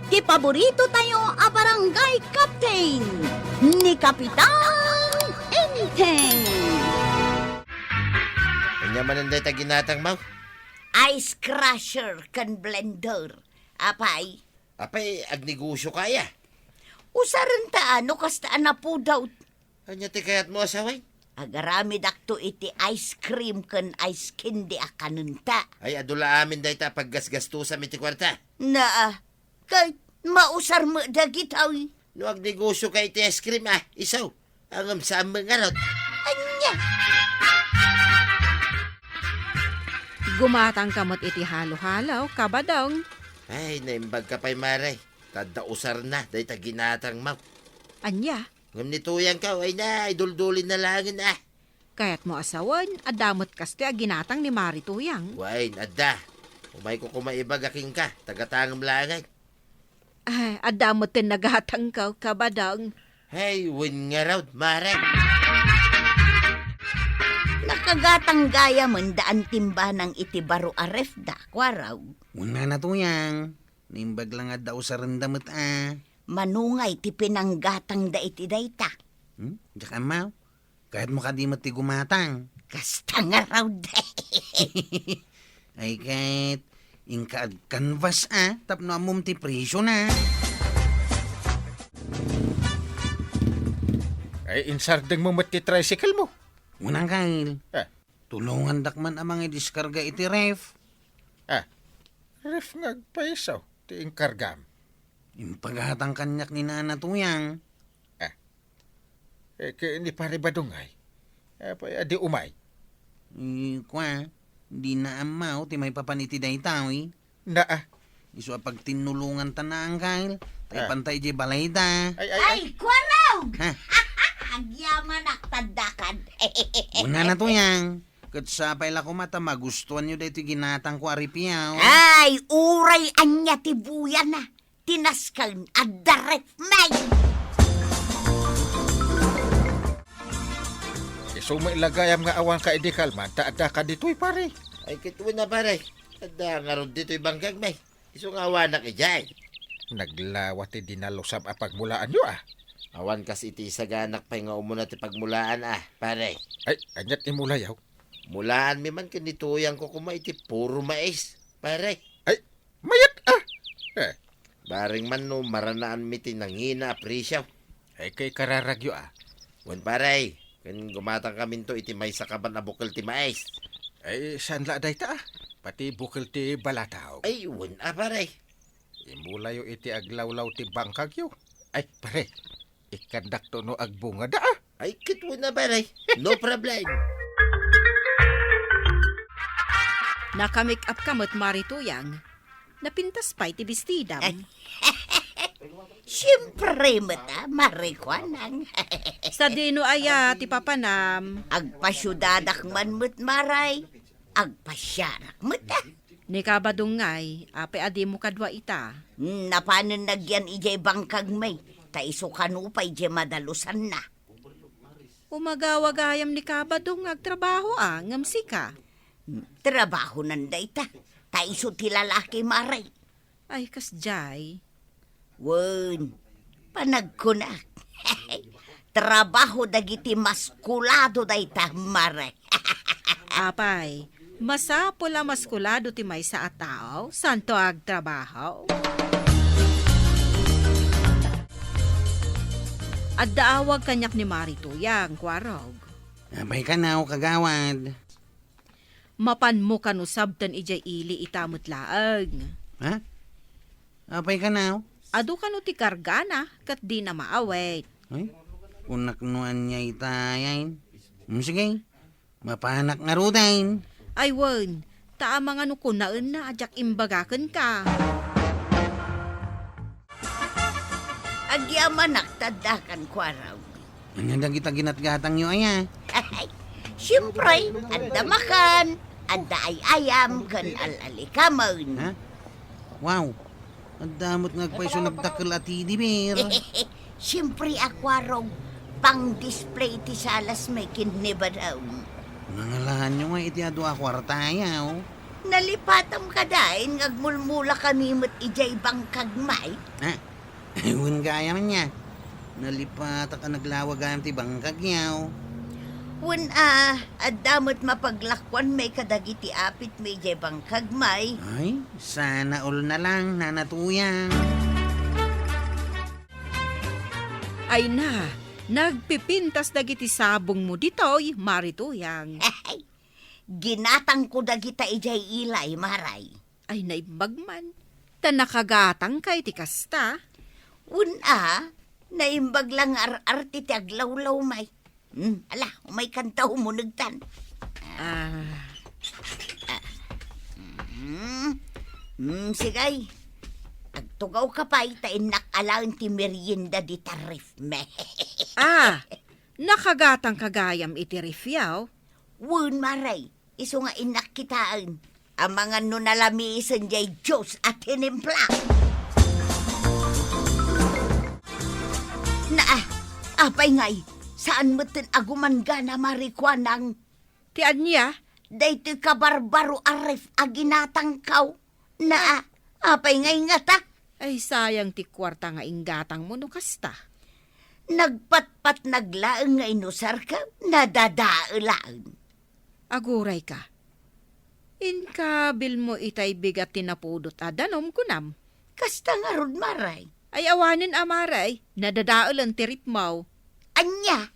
Ti paborito tayo a barangay captain ni Kapitan Enteng. Kanya mananday taginatang mau. Ice crusher kan blender. Apay, Apay, agnegosyo kaya. usaran ta ano kastaan na po daw. Kanya ti kayat mo asaway. Agarami dakto iti ice cream kan ice candy akanunta. Ay, adula amin day ta paggasgastusa mi ti kwarta. Na, kahit mausar mo dagitaw. No agnegosyo kay ti ice cream isaw. Ang sa mga rot. Anya, Gumatang kamot iti halo-halaw, kabadong. Ay, naimbag ka pa'y maray. Tada usar na, day taginatang mau. Anya, Ngam nituyang ka, ay na, iduldulin na langin kayat mo asawan, adamot kaste a ginatang ni Marituyang. Wain, adda. Umay ko kumaibag aking ka, tagatangam langay. Ay, adamot din nagatang ka, kabadong. Hey, win nga raw, maray. nakagatang gaya man daan timba ng iti baro aref da, kwaraw. Una na to yang. Nimbag lang at daw sa randamot Manungay ti pinanggatang da iti dayta. Diyan mau. Kahit mo kadimot ti gumatang. Kasta nga raw da. Ay kahit ingkaad canvas tapno amom ti presyo na. Ay, insardeng mo mat ti tricycle mo. Unang kail. Ah. Tulungan dakman amang idiskarga iti ref. Ref ngagpaisaw, ti inkargam. Yung paghatang kanyak ni Nana Tuyang. Kaya ni pare badungay. Adi umay. Di na amaw, ti may papaniti day tao Na Iso pag tinulungan ta na ang kail. Tay Ah. pantay di balay da. Ay, kwaraw! Ha? Agyaman aktandakan. Una na to yang. Katsapay la ko mata magustuhan nyo dito ginatang ko aripiyaw. Ay, uray anya ti buyan na. Tinaskan at daref may. iso mo ilagayam nga awan ka idikalman, taada ka dito'y pare. Ay, kituwa na paray. Adda nga ron dito'y banggag may. Iso nga awanak ijay. Naglawat ti dinalusam a pagmulaan nyo Awan kas iti saganak pa'y nga umuna ti pagmulaan pare. Ay, anyat ni mulayaw. Mulaan mi man kanituyang ko kumay ti puro mais, pare. Mayat Baring man no, maranaan mi ti nangina aprisyaw. Ay, kay kararagyo Wan pare, kan gumatang kami to iti may sakaban na bukal ti mais. Ay, saan la day ta Pati bukil ti balataw. Ay, wan pare. Imulayo iti aglawlaw ti bangkagyo. Ay, pare, ikandak to no agbunga da Ay, kituwa na pare. No problem. Nakamake up kamot Marituyang. Napintas pa'y ti bestidam. Siyempre mata, marikwanang. Sa dino aya ti papanam. Agpasyudadak man mo't maray. Agpasyarak mata. Ni kabadungay, ape adi mo kadwa ita. Napanan nagyan ijay bangkag may. Taiso kanupay ijay madalusan na. Umagawagayam ni kabadung agtrabaho ngamsika. Trabaho nanday ta. Taiso ti lalaki maray. Ay, kasjay. Wen, panagkunak. Trabaho dagiti maskulado day ta maray. Apay, masapula maskulado ti may sa atao, santo agtrabaho. At daawag kanyak ni Marituyang, kwarog. Abay ka na kagawad. Mapan mo kanusab tan ijay ili itamot laag. Ha? Abay ka na. Adu kanu ti kargana, kat di na maawet. Ay, kunaknuan niya itayain. Sige, mapanak nga rudain. Ay wen, taamang ano ko naen na ajak imbagakan ka. Agyaman naktadakan kwaraw. Ano na kita ginatgatang nyo aya? Siyempre, anda makan, anda ay ayam, kan alalikaman. Ha? Wow, ang damot nga paiso nagdakil at idibir. Siyempre, akwarong, pang-display ti salas may kinibadaw. Nangalahan nyo nga iti ado akwartayaw. Nalipatam ka dahin, ngagmulmula kami mo't ijay bangkag may. Ha? Ewan gaya man niya. Nalipata ka naglawag gayam ti bangkag yaw. Wen adamot mapaglakwan may kadagiti apit may ijay bangkag may. Ay, sana all na lang, nanatuyang. Ay na, nagpipintas dagiti sabong mo ditoy, marituyang. Ginatang ko dagita ijay ilay, maray. Ay naimbagman, ta nakagatang kay ti kasta. Naimbag lang ar-arti ti aglawlaw may. Ala, umay kanta humunagtan. Sigay. Agtugaw ka pa, itain nakalaang ti merienda di tarif me. Nakagatang kagayam iti rifyaw. Wun maray, iso nga inakitaan. Ang mga nunalamisan jay Diyos at hinimpla. Apay ngay, saan mo tin aguman gana marikwanang? Ti anya, Daytoy kabarbaro arif aginatang kaw. Apay ngay nga ta. ay sayang ti kwarta nga inggatang mo no kasta. Nagpatpat naglaang nga inusar ka, nadadaalaan. Aguray ka. Inkabil mo itay bigat tinapudot adanom kunam. Kasta nga rod maray. Ay awanin amaray, nadadaulan ti ripmaw. Anya,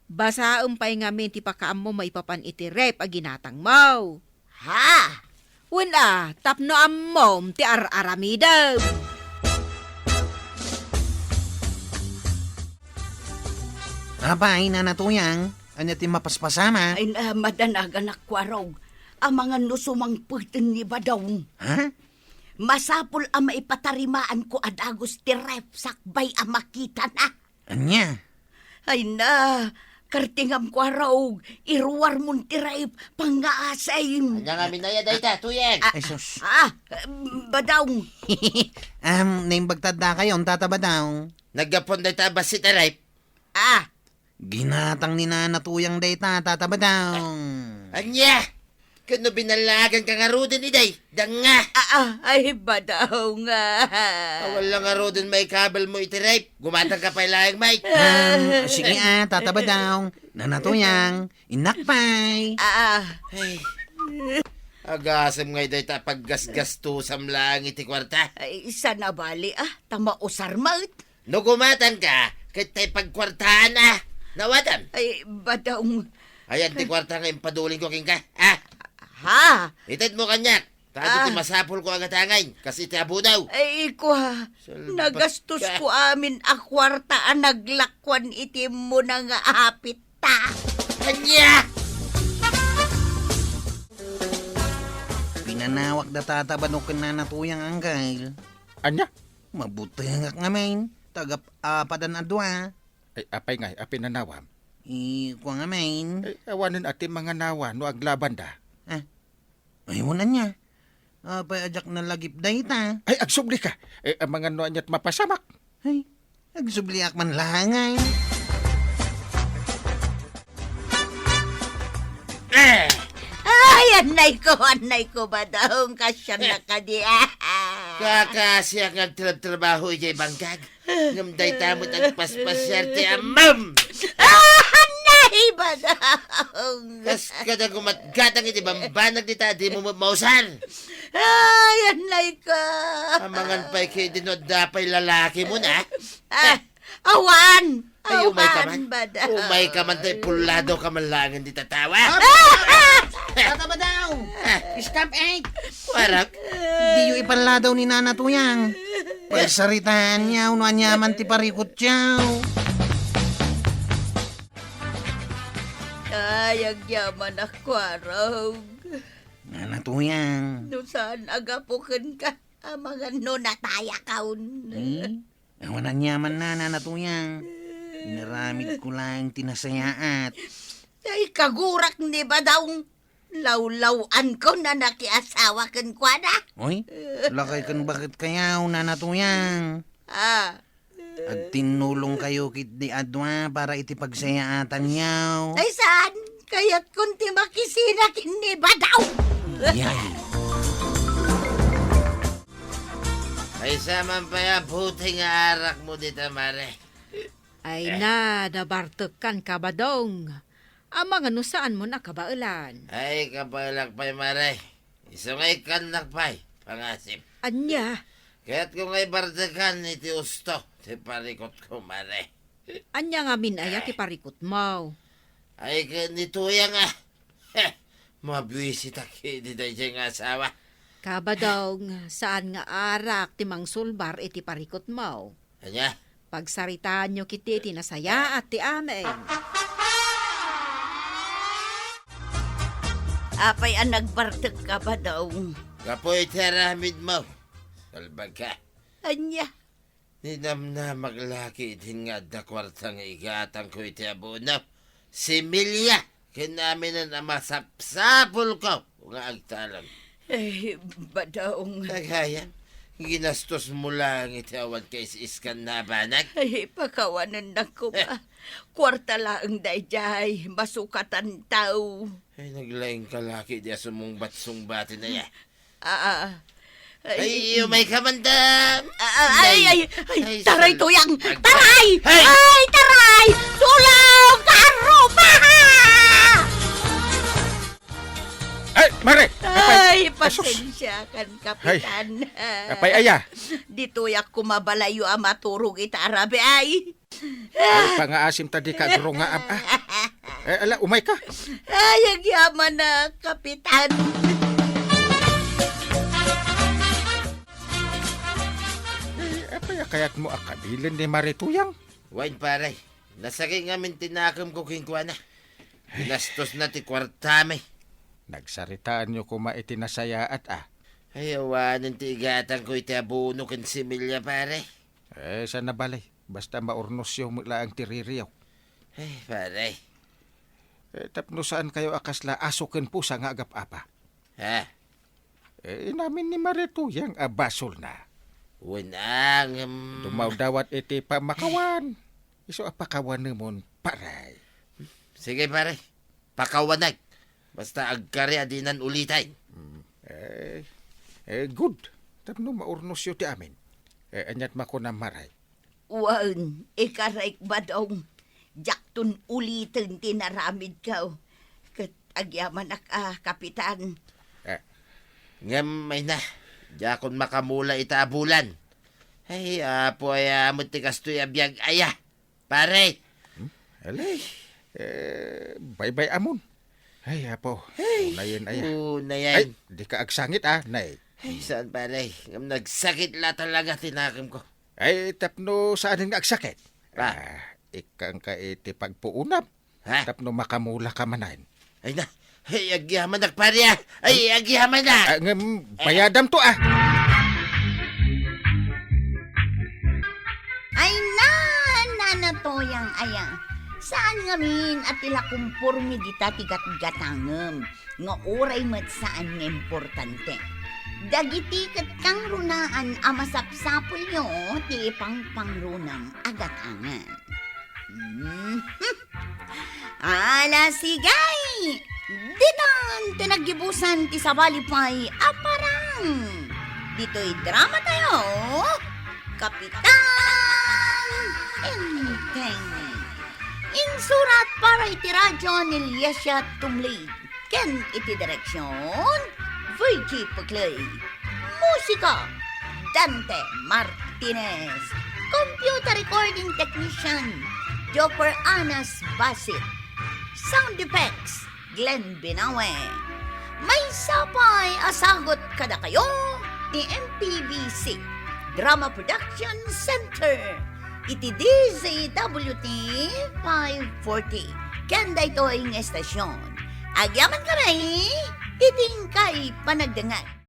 Basa umpay nga min ti pakaam mo may papan iti rep aginatang mau. ha? Wala, tapno ammom ti ar-aramidam. Abay, nanatuyang. Anya ti mapaspasama. Ay madanagan akwarog. Ang mga nusumang putin ni Badong. Ha? Masapul ang maipatarimaan ko adagos ti rep sakbay ang makita na. Anya? Ay na, kartingam ko araw, iruwar mong tiraip, pangaasay. Anya nga minaya dayta, tuyeng. Ay, sus. Badong. Naimbagtad na kayo, ang tataba daw. Nagapon dayta basit aray. Ginatang ni nanatuyang dayta, tataba daw. Anya! Kano binalagan ka nga rodin iday? Danga! Ay, Badong. Wala nga rodin may kabel mo itirape. Gumatang ka pa ilayang may. Sige tataba daw. Nanatuyang, inakpay. Ay. Agasam nga iday ta paggasgastusam lang iti kwarta. Ay, isa na bali, tama usar maut. No gumatan ka, kahit tayo pagkwartaan na. Nawatan. Ay, Badong. Ayan ti kwarta nga impaduling ko king ka. Ha? Itad mo kanyak. Tado ti masapol ko agatangay. Kasi ti abo daw. Ay, ko nagastos ka. ko amin akwarta naglakwan itim mo na nga hapit ta. Anya! Pinanawak da tataba no nanatuyang anggail. Anya? Mabuti nga ngamin. Tagap padan adwa. Ay apay ngay, apay nanawam. Kuha ngamin. Ay awanin ati mga nawa no aglaban da. Ay, wala niya. Payajak na lagip dayta. Ay agsubli ka. Ay ang mga no anyat mapasamak. Ay, nagsubliak man langay. Ay, anay ko ba daw kasyan na ka di Kakasya nga trabaho ijay bangkag. Ngamday tamot ang paspasyarte amam. Anay ba daw? Kas kada gumatgatang iti bambanag dita, di mo mausan. Ay, anay ko. Amangan pa'y kayo dinodapay lalaki mo na. Awan! Ay, umay ka man. Ba daw? Umay ka man tayo pulado ka man langan di tatawa. Tataba daw. Stop 8. Warak. Di yung ipanladaw ni nanatuyang. Pagsaritaan niya, unuan niya man ti parikot siyaw. Ay, agyaman ako araw. Nanatuyang. No saan agapukin ka? Ang mga nunataya kaun. Wala niya man nanatuyang. Inaramid ko lang tinasayaat. Ay, kagurak ni ba daw? Lawlawan ko na nakiasawa kan kwa na. Oy, lakay kan bakit kaya nanatuyang. At tinulong kayo kit di adwa para iti pagsayaatan niyaw. Ay, saan? Kaya't kunti makisina kin ni ba daw? Yay. Ay saman pa ya, buti nga arak mo dito, mare. Ay na, nabartekan ka ba dong? Ama nga no saan mo nakabailan? Ay, kapalak pa'y, mare. Isungay kan nakpay, pangasip. Anya, Kaya't kung ay bardakan, iti usto, ti parikot ko, mare. anya nga minaya ti parikot mo. Ay, kanituya nga. Mabwisit aki, di tayo nga asawa. Kabadong, saan nga arak ti mangsulbar iti parikot mo? Anya? Pagsaritaan nyo kiti ti nasaya at ti amen. Apay ang nagbartek ka ba daw? Kapoy teramid mo. Salbag ka. Anya? Ninam na maglaki din nga da kwartang igatang ko iti abunaw. Si Milya, kinamin na masapsapol ko. Nga agtalang. Badaong. Naghayan, ginastos mo lang iti awan kay iskan na banag. Pakawanan na ko ba? Kwarta lang dayjay, masukatan tao. Ay, naglaing kalaki di asumong batsong-bati na ya. Ay, Ay, may kamandam! taray tuyang! Ay! Taray! Ay! Ay, taray! Tulong! Karupa! Ay, mare! Ay, pasensya kan, kapitan. Apay aya. Dito yak kumabalayo ang maturog ita arabe ay. Ay, pangaasim tadi ka gro nga ab. Ala, umay ka. Ay, agyaman na, kapitan. Apay kayat mo akabilin ni Marituyang. Wain pare, nasakay ngamin tinakam ko kingkwana. Ginastos na ti kwartame. Nagsaritaan nyo kuma itinasaya at Ay, awanan ti igatang ko iti abuno kan si Milya pare. sa nabalay. Basta maurnos yung mula ang tiririyaw. Ay, pare. Tapno saan kayo akasla asukin po sa nga agap-apa. Ha? Namin ni Marituyang basol na. Unang... Dumaw-dawat iti pamakawan. Iso apakawan namon paray. Sige pare, pakawanag. Basta agkari adinan ulitay. Good. Tapno maurnos yun ti amin. Anyat mako na maray. Wan, ikaraik ba daw? Jaktun ulitin tinaramid ka. Kat agyaman ak, kapitan. Ngam may na. Jakon makamula itabulan. Ay, apo ay amot ti kastoy abiyag aya. Pare. Alay. Bye-bye amon. Ay, apo. Unayin aya. Ay, Unayan. di ka agsangit nay. Ay, saan pare? Ngam nagsakit la talaga tinakam ko. Ay, tapno saan nga agsakit? Ah. Ikang ka iti pagpuunap. Ha? Tapno makamula ka manan. Ay na. Ay, agyaman na pare. Ay, agyaman na. Bayadam to Ay nanatoyang aya. Saan ngamin at ila kumpurmi dita tigat-gatangem. Nga oray mat saan nga importante. Dagiti kat kang runaan amasapsapol nyo ti pangpangrunang agatangan. Ala sigay! Dinan tinagibusan ti sabalipay aparang. Dito'y drama tayo. Kapitan Enteng. Insurat para iti radyo ni Lyesha Tumlid. Ken iti direksyon Virgie Pugley. Musika Dante Martinez. Computer recording technician Joper Anas Basit. Sound effects Glenn Binawe. May sapay asagot kada kayo ni MPBC Drama Production Center. Iti DZWT 540. Kanda ito ang estasyon. Agyaman kami, iting kay panagdangan.